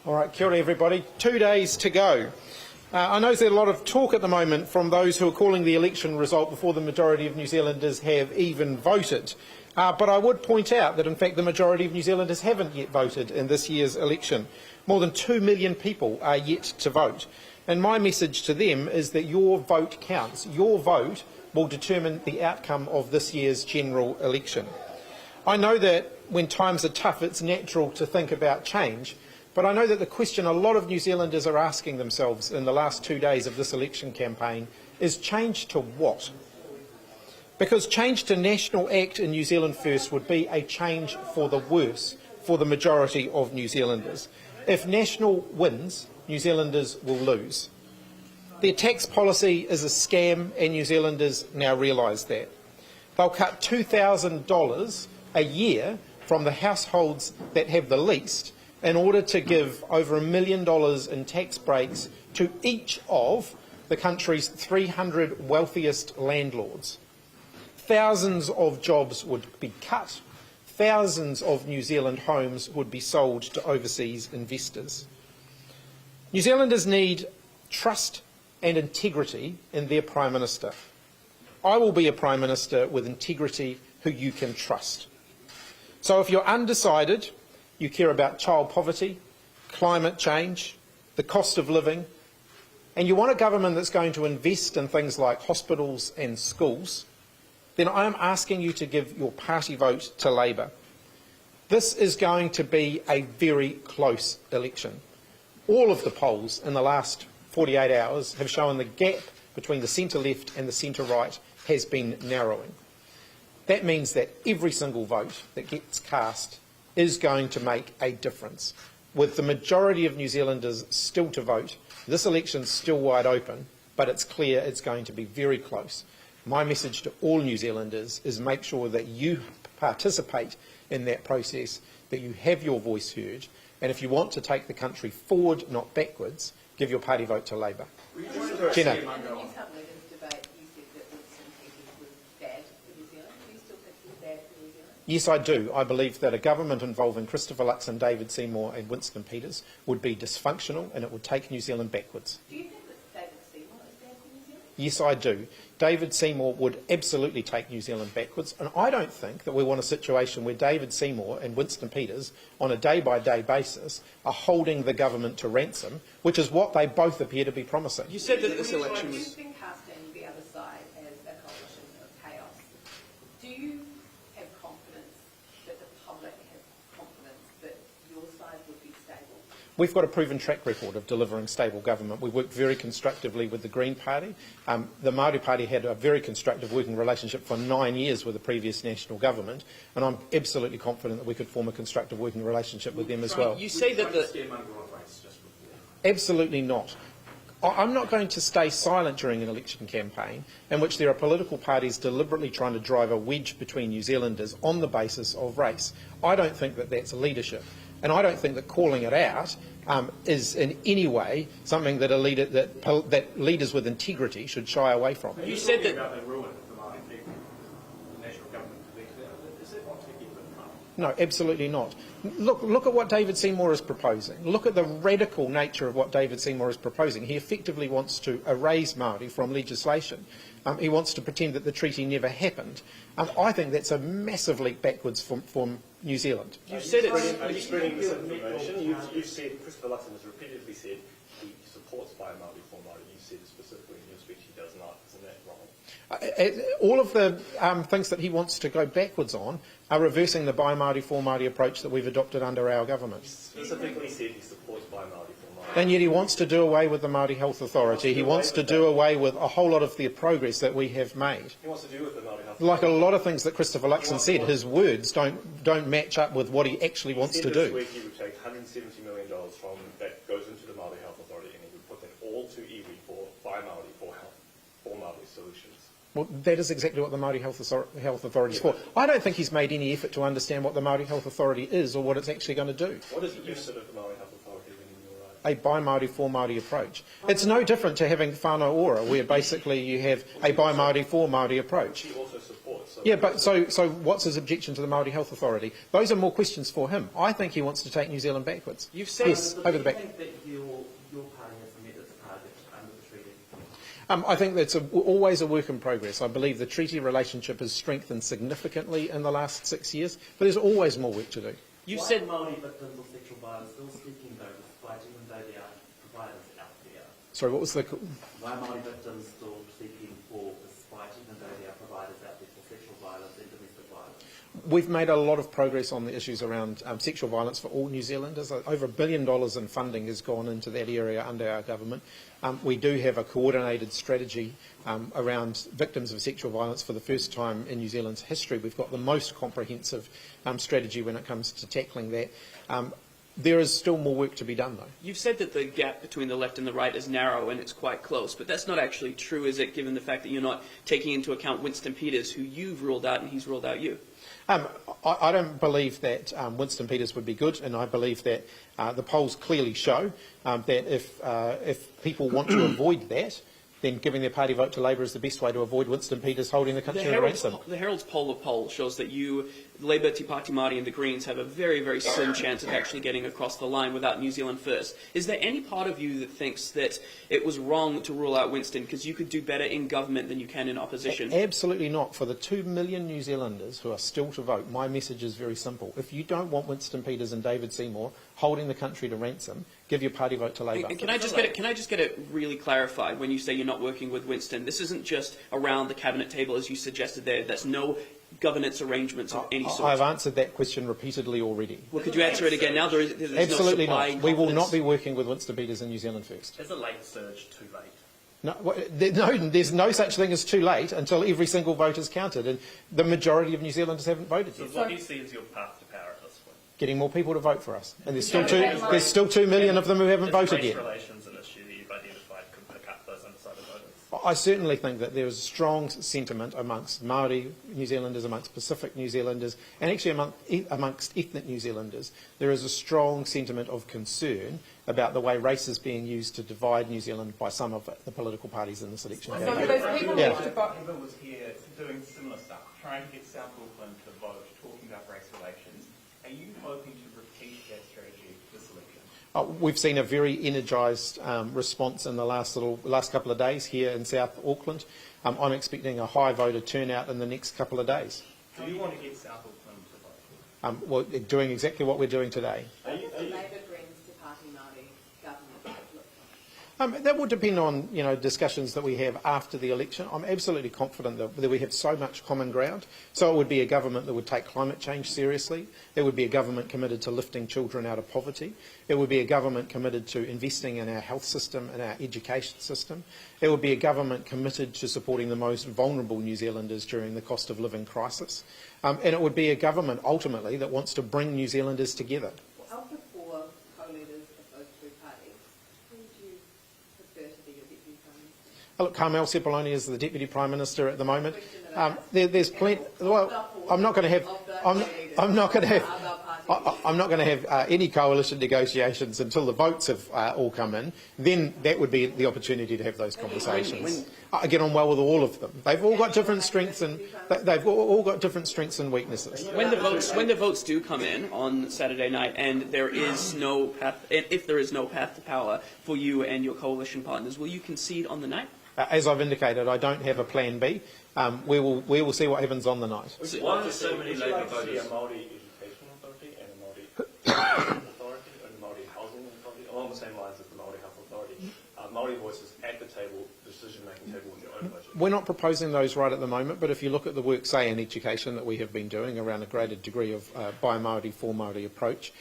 All right, kia ora everybody. 2 days to go. I know there's a lot of talk at the moment from those who are calling the election result before the majority of New Zealanders have even voted. But I would point out that in fact the majority of New Zealanders haven't yet voted in this year's election. More than 2 million people are yet to vote. And my message to them is that your vote counts. Your vote will determine the outcome of this year's general election. I know that when times are tough it's natural to think about change. But I know that the question a lot of New Zealanders are asking themselves in the last 2 days of this election campaign is change to what? Because change to National Act in New Zealand First would be a change for the worse for the majority of New Zealanders. If National wins, New Zealanders will lose. Their tax policy is a scam and New Zealanders now realise that. They'll cut $2,000 a year from the households that have the least in order to give over $1 million in tax breaks to each of the country's 300 wealthiest landlords. Thousands of jobs would be cut. Thousands of New Zealand homes would be sold to overseas investors. New Zealanders need trust and integrity in their Prime Minister. I will be a Prime Minister with integrity who you can trust. So if you're undecided, you care about child poverty, climate change, the cost of living, and you want a government that's going to invest in things like hospitals and schools, then I am asking you to give your party vote to Labour. This is going to be a very close election. All of the polls in the last 48 hours have shown the gap between the centre-left and the centre-right has been narrowing. That means that every single vote that gets cast is going to make a difference. With the majority of New Zealanders still to vote, this election's still wide open, but it's clear it's going to be very close. My message to all New Zealanders is make sure that you participate in that process, that you have your voice heard, and if you want to take the country forward, not backwards, give your party vote to Labour. Jenna. Yes, I do. I believe that a government involving Christopher Luxon, David Seymour and Winston Peters would be dysfunctional and it would take New Zealand backwards. Do you think that David Seymour is bad for New Zealand? Yes, I do. David Seymour would absolutely take New Zealand backwards, and I don't think that we want a situation where David Seymour and Winston Peters, on a day-by-day basis, are holding the government to ransom, which is what they both appear to be promising. You said that this election was... You've been casting the other side as a coalition of chaos. Do you have confidence that the public has confidence that your side would be stable? We've got a proven track record of delivering stable government. We worked very constructively with the Green Party. The Maori Party had a very constructive working relationship for 9 years with the previous national government, and I'm absolutely confident that we could form a constructive working relationship with them as well. You say that the... Absolutely not. I'm not going to stay silent during an election campaign in which there are political parties deliberately trying to drive a wedge between New Zealanders on the basis of race. I don't think that that's leadership. And I don't think that calling it out is in any way something that that leaders with integrity should shy away from. You said that... No, absolutely not. Look at what David Seymour is proposing. Look at the radical nature of what David Seymour is proposing. He effectively wants to erase Maori from legislation. He wants to pretend that the treaty never happened. I think that's a massive leap backwards from New Zealand. You said Are you spreading misinformation? You've said, Christopher Luxon has repeatedly said he supports Buy Māori for Māori. You said specifically in your speech he does not. Isn't that wrong? All of the things that he wants to go backwards on are reversing the Buy Māori for Māori approach that we've adopted under our government. He specifically said he supports Buy Māori for Māori. And yet he wants to do away with the Māori Health Authority. He wants to do away with a whole lot of the progress that we have made. He wants to do with the Māori Health Authority. Like a lot of things that Christopher Luxon said, his words don't match up with what he actually wants to do. This week he would take $170 million from that goes into the Māori Health Authority and he would put that all to iwi for Buy Māori for Māori solutions. Well, that is exactly what the Māori Health Authority is for. I don't think he's made any effort to understand what the Māori Health Authority is or what it's actually going to do. What is the use of the Māori Health Authority in your eyes? A Buy Māori for Māori approach. It's no different to having whānau ora, where basically you have a Buy Māori for Māori approach. He also supports, so Yeah, but so what's his objection to the Māori Health Authority? Those are more questions for him. I think he wants to take New Zealand backwards. You've said yes, over the back. Do you think that your party has met its target under the treaty? I think that's always a work in progress. I believe the treaty relationship has strengthened significantly in the last 6 years, but there's always more work to do. You Why said are Māori victims of sexual violence still speaking though, despite even though there are providers out there? Sorry, what was the... Why are Māori victims still seeking for, despite even though there are providers out there for sexual violence and domestic violence? We've made a lot of progress on the issues around sexual violence for all New Zealanders. Over $1 billion in funding has gone into that area under our government. We do have a coordinated strategy around victims of sexual violence for the first time in New Zealand's history. We've got the most comprehensive strategy when it comes to tackling that. There is still more work to be done, though. You've said that the gap between the left and the right is narrow and it's quite close, but that's not actually true, is it, given the fact that you're not taking into account Winston Peters, who you've ruled out and he's ruled out you? I don't believe that Winston Peters would be good, and I believe that the polls clearly show that if people want to avoid that, then giving their party vote to Labour is the best way to avoid Winston Peters holding the country at ransom. The Herald's poll shows that you, Labour, Te Pāti Māori and the Greens have a very, very slim chance of actually getting across the line without New Zealand first. Is there any part of you that thinks that it was wrong to rule out Winston because you could do better in government than you can in opposition? Absolutely not. For the 2 million New Zealanders who are still to vote, my message is very simple. If you don't want Winston Peters and David Seymour holding the country to ransom, give your party vote to Labour. And can I just get it really clarified when you say you're not working with Winston? This isn't just around the cabinet table as you suggested there. That's no governance arrangements of any sort. I've answered that question repeatedly already. Well, could you answer it again now? There's Absolutely no not. We will not be working with Winston Peters in New Zealand first. Is a late surge too late? No, there's no such thing as too late until every single vote is counted, and the majority of New Zealanders haven't voted yet. So what do you see as your path to power at this point? Getting more people to vote for us, and there's still 2 million of them who haven't voted yet. Is race relations an issue that you've identified could pick up those undecided voters? I certainly think that there is a strong sentiment amongst Maori New Zealanders, amongst Pacific New Zealanders, and actually amongst ethnic New Zealanders. There is a strong sentiment of concern about the way race is being used to divide New Zealand by some of the political parties in this election. So for those people Yeah. left to vote, Labour was here doing similar stuff, trying to get South Auckland to vote, talking about race relations. Are you hoping to repeat that strategy this election? We've seen a very energised response in the last couple of days here in South Auckland. I'm expecting a high voter turnout in the next couple of days. Do you want to get South Auckland to vote? Well, doing exactly what we're doing today. what does the Labour Greens Te Pāti Māori government look like? That will depend on discussions that we have after the election. I'm absolutely confident that we have so much common ground. So it would be a government that would take climate change seriously. It would be a government committed to lifting children out of poverty. It would be a government committed to investing in our health system and our education system. It would be a government committed to supporting the most vulnerable New Zealanders during the cost of living crisis. And it would be a government, ultimately, that wants to bring New Zealanders together. Of the four co-leaders of those two parties, who would you prefer to be your deputy prime minister? Look, Carmel Sepuloni is the Deputy Prime Minister at the moment. Question that I asked. There's plenty. Well, I'm not going to have. I'm not going to have. I'm not going to have any coalition negotiations until the votes have all come in. Then that would be the opportunity to have those conversations. I get on well with all of them. They've all got different strengths and weaknesses. When the votes do come in on Saturday night, and there is no path, and if there is no path to power for you and your coalition partners, will you concede on the night? As I've indicated, I don't have a plan B. We will see what happens on the night. Why are so many Labour voters? A Māori Education Authority and a Māori Authority and a Māori Housing Authority, along the same lines as the Māori Health Authority. Māori voices at the table, decision-making table with your own budget. We're not proposing those right at the moment, but if you look at the work, say, in education that we have been doing around a greater degree of by Māori, for Māori approach,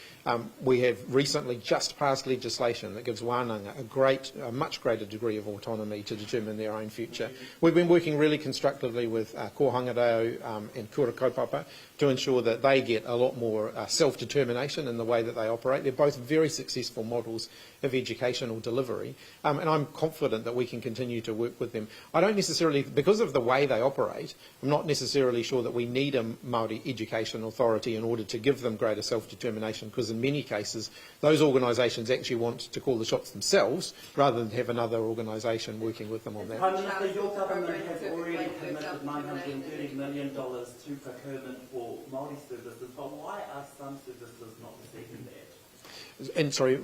we have recently just passed legislation that gives wānanga a much greater degree of autonomy to determine their own future. We've been working really constructively with Ko Hangarau and Kura Kaupapa to ensure that they get a lot more self-determination in the way that they operate. They're both very successful models of educational delivery, and I'm confident that we can continue to to work with them. I don't necessarily, because of the way they operate, I'm not necessarily sure that we need a Māori education authority in order to give them greater self-determination, because in many cases those organisations actually want to call the shots themselves rather than have another organisation working with them on that. Prime Minister, your government has already committed $930 million to procurement for Māori services, but why are some services not receiving that? And sorry,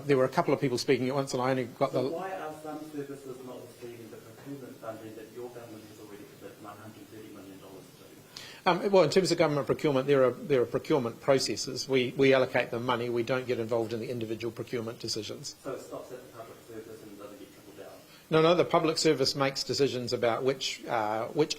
there were a couple of people speaking at once, and I only got the. So why are some services not receiving the procurement funding that your government has already committed $930 million to? Well, in terms of government procurement, there are procurement processes. We allocate the money. We don't get involved in the individual procurement decisions. So it stops at the public service and doesn't get trickled down? No, the public service makes decisions about which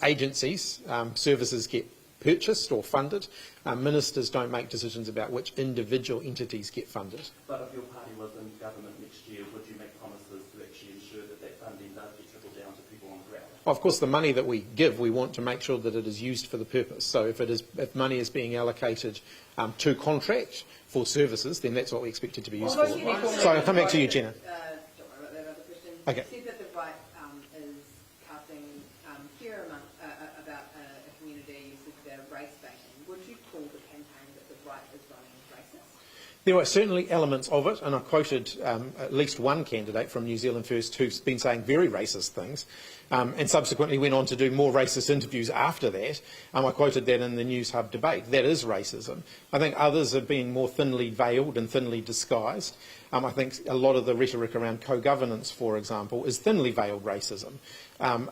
agencies services get purchased or funded. Ministers don't make decisions about which individual entities get funded. But if your party was in government next year, would you make promises to actually ensure that that funding does get trickled down to people on the ground? Of course, the money that we give, we want to make sure that it is used for the purpose. So if money is being allocated to contract for services, then that's what we expect it to be used for. So I'll come back to you, Jenna. Don't worry about that other question. Okay. You said that the right is casting fear about a community, you said they're race baiting. Would you call the campaign that the right is running racist? There are certainly elements of it, and I quoted at least one candidate from New Zealand First who's been saying very racist things, and subsequently went on to do more racist interviews after that. I quoted that in the News Hub debate. That is racism. I think others have been more thinly veiled and thinly disguised. I think a lot of the rhetoric around co-governance, for example, is thinly veiled racism.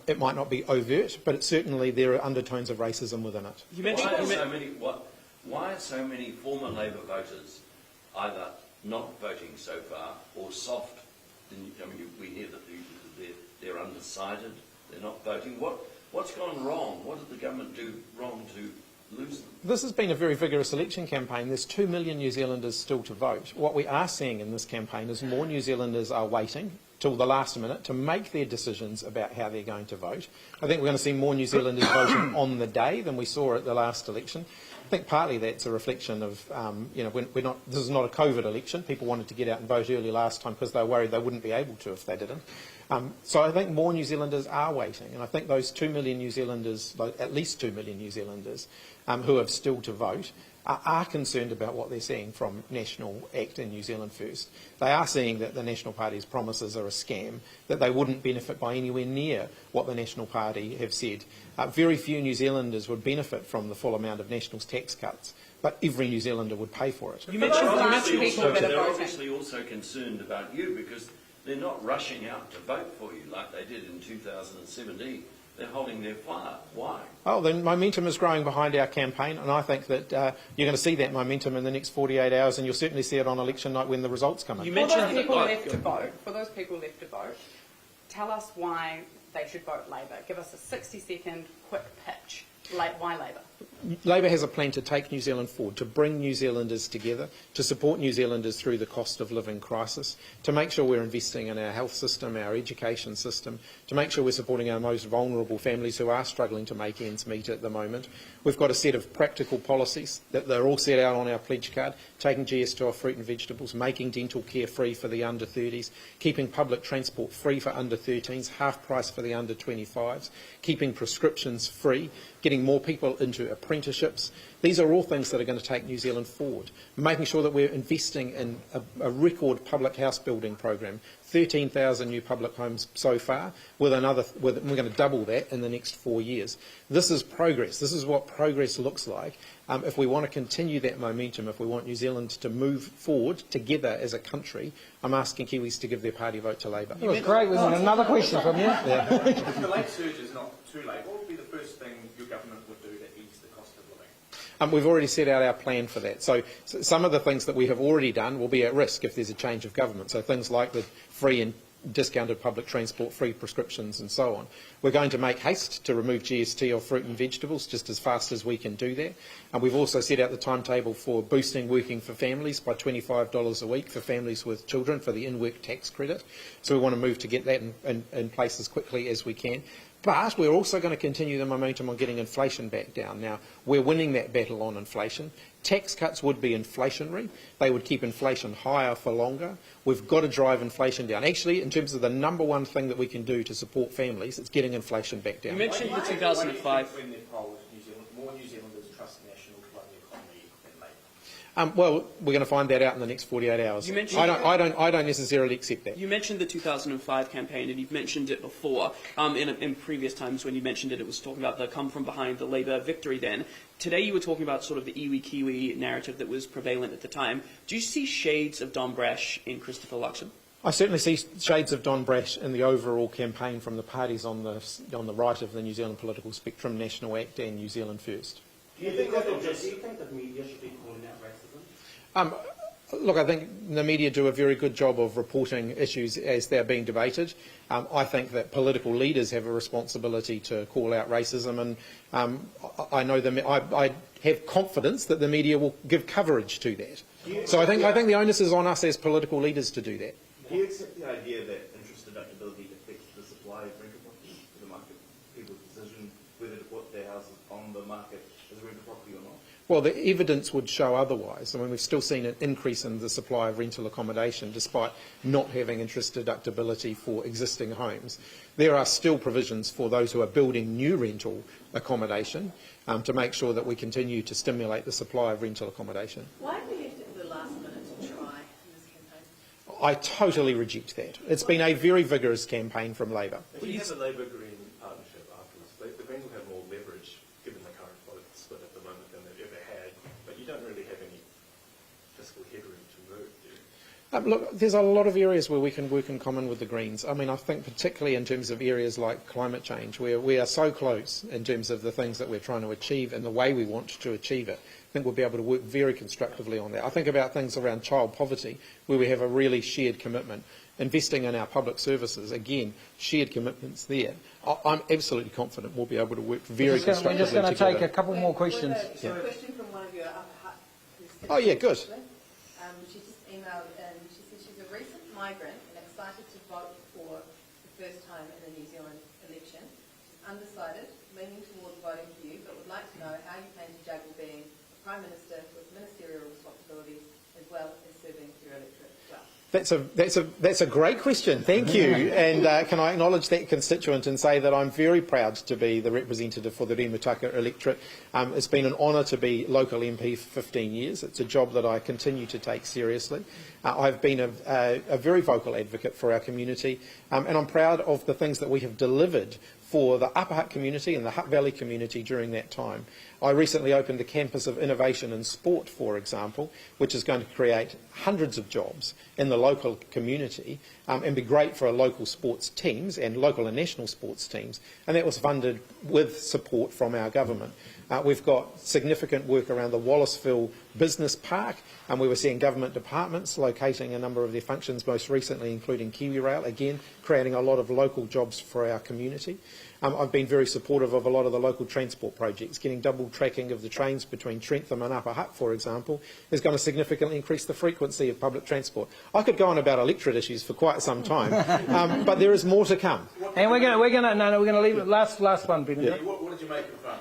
It might not be overt, but certainly there are undertones of racism within it. Why are so many former Labour voters either not voting so far or soft? I mean, we hear that they're undecided, they're not voting. What's gone wrong? What did the government do wrong to lose them? This has been a very vigorous election campaign. There's 2 million New Zealanders still to vote. What we are seeing in this campaign is more New Zealanders are waiting till the last minute to make their decisions about how they're going to vote. I think we're going to see more New Zealanders voting on the day than we saw at the last election. I think partly that's a reflection of, this is not a COVID election. People wanted to get out and vote early last time because they were worried they wouldn't be able to if they didn't. So I think more New Zealanders are waiting, and I think those 2 million New Zealanders, at least 2 million New Zealanders, who have still to vote, are concerned about what they're seeing from National Act and New Zealand First. They are seeing that the National Party's promises are a scam, that they wouldn't benefit by anywhere near what the National Party have said. Very few New Zealanders would benefit from the full amount of National's tax cuts, but every New Zealander would pay for it. They're obviously also concerned about you because they're not rushing out to vote for you like they did in 2017. They're holding their fire. Why? Oh, the momentum is growing behind our campaign, and I think that you're going to see that momentum in the next 48 hours, and you'll certainly see it on election night when the results come in. You For those mentioned people left to vote, tell us why they should vote Labor. Give us a 60-second quick pitch. Why Labor? Labor has a plan to take New Zealand forward, to bring New Zealanders together, to support New Zealanders through the cost of living crisis, to make sure we're investing in our health system, our education system, to make sure we're supporting our most vulnerable families who are struggling to make ends meet at the moment. We've got a set of practical policies that they're all set out on our pledge card, taking GST off fruit and vegetables, making dental care free for the under 30s, keeping public transport free for under 13s, half price for the under 25s, keeping prescriptions free, getting more people into apprenticeships. These are all things that are going to take New Zealand forward. Making sure that we're investing in a record public house building program, 13,000 new public homes so far, we're going to double that in the next 4 years. This is progress. This is what progress looks like. If we want to continue that momentum, if we want New Zealand to move forward together as a country, I'm asking Kiwis to give their party vote to Labour. That was great, wasn't it? Another question from you. If the late surge is not too late, what would be the first thing your government would do to ease the cost of living? We've already set out our plan for that. So some of the things that we have already done will be at risk if there's a change of government. So things like the free and discounted public transport, free prescriptions and so on. We're going to make haste to remove GST off fruit and vegetables just as fast as we can do that. And we've also set out the timetable for boosting working for families by $25 a week for families with children for the in-work tax credit. So we want to move to get that in place as quickly as we can. But we're also going to continue the momentum on getting inflation back down. Now, we're winning that battle on inflation. Tax cuts would be inflationary. They would keep inflation higher for longer. We've got to drive inflation down. Actually, in terms of the number one thing that we can do to support families, it's getting inflation back down. You mentioned the 2005. When they polled New Zealand, more New Zealanders trust national colonial economy than Labour. Well, we're going to find that out in the next 48 hours. You mentioned- I don't necessarily accept that. You mentioned the 2005 campaign, and you've mentioned it before. In previous times when you mentioned it, it was talking about the come from behind, the Labour victory then. Today you were talking about sort of the iwi-kiwi narrative that was prevalent at the time. Do you see shades of Don Brash in Christopher Luxon? I certainly see shades of Don Brash in the overall campaign from the parties on the right of the New Zealand political spectrum, National Act and New Zealand First. Do you think that the media should be calling out racism? Look, I think the media do a very good job of reporting issues as they're being debated. I think that political leaders have a responsibility to call out racism, and I have confidence that the media will give coverage to that. So I think the onus is on us as political leaders to do that. Do you accept the idea that interest deductibility affects the supply of rental property to the market? People's decision whether to put their houses on the market as rental property or not? Well, the evidence would show otherwise. I mean, we've still seen an increase in the supply of rental accommodation despite not having interest deductibility for existing homes. There are still provisions for those who are building new rental accommodation to make sure that we continue to stimulate the supply of rental accommodation. Why have we left it to the last minute to try in this campaign? I totally reject that. It's been a very vigorous campaign from Labour. If you have a Labour-Green partnership afterwards, the Greens will have more leverage given the current vote split at the moment than they've ever had, but you don't really have any fiscal headroom to move, do you? Look, there's a lot of areas where we can work in common with the Greens. I mean, I think particularly in terms of areas like climate change, where we are so close in terms of the things that we're trying to achieve and the way we want to achieve it. I think we'll be able to work very constructively on that. I think about things around child poverty, where we have a really shared commitment. Investing in our public services, again, shared commitments there. I'm absolutely confident we'll be able to work very constructively We're just going to together. take a couple more questions. We have a question from one of your upper hut. Oh, yeah, good. She just emailed in. She said she's a recent migrant and excited to vote for the first time in the New Zealand election. She's undecided, leaning towards voting for you, but would like to know how you plan to juggle being a Prime Minister with ministerial responsibilities as well as serving your electorate as well. That's a great question. Thank you. And can I acknowledge that constituent and say that I'm very proud to be the representative for the Rimutaka electorate. It's been an honour to be local MP for 15 years. It's a job that I continue to take seriously. I've been a very vocal advocate for our community, and I'm proud of the things that we have delivered for the Upper Hutt community and the Hutt Valley community during that time. I recently opened the campus of innovation in sport, for example, which is going to create hundreds of jobs in the local community and be great for our local sports teams and local and national sports teams. And that was funded with support from our government. We've got significant work around the Wallaceville Business Park, and we were seeing government departments locating a number of their functions, most recently including KiwiRail, again creating a lot of local jobs for our community. I've been very supportive of a lot of the local transport projects. Getting double tracking of the trains between Trentham and Upper Hutt, for example, is going to significantly increase the frequency of public transport. I could go on about electorate issues for quite some time, but there is more to come. And we're going to leave it last one, Peter. Yeah, what did you make of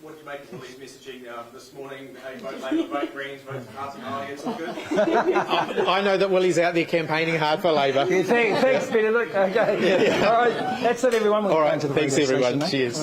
what did you make of Willie's messaging this morning? Hey, vote Labour, vote Greens, vote Party Māori, it's all good. I know that Willie's out there campaigning hard for Labour. Yeah, thanks, Peter. Look, okay. Yeah. All right, that's it, everyone. All right, thanks everyone. Cheers.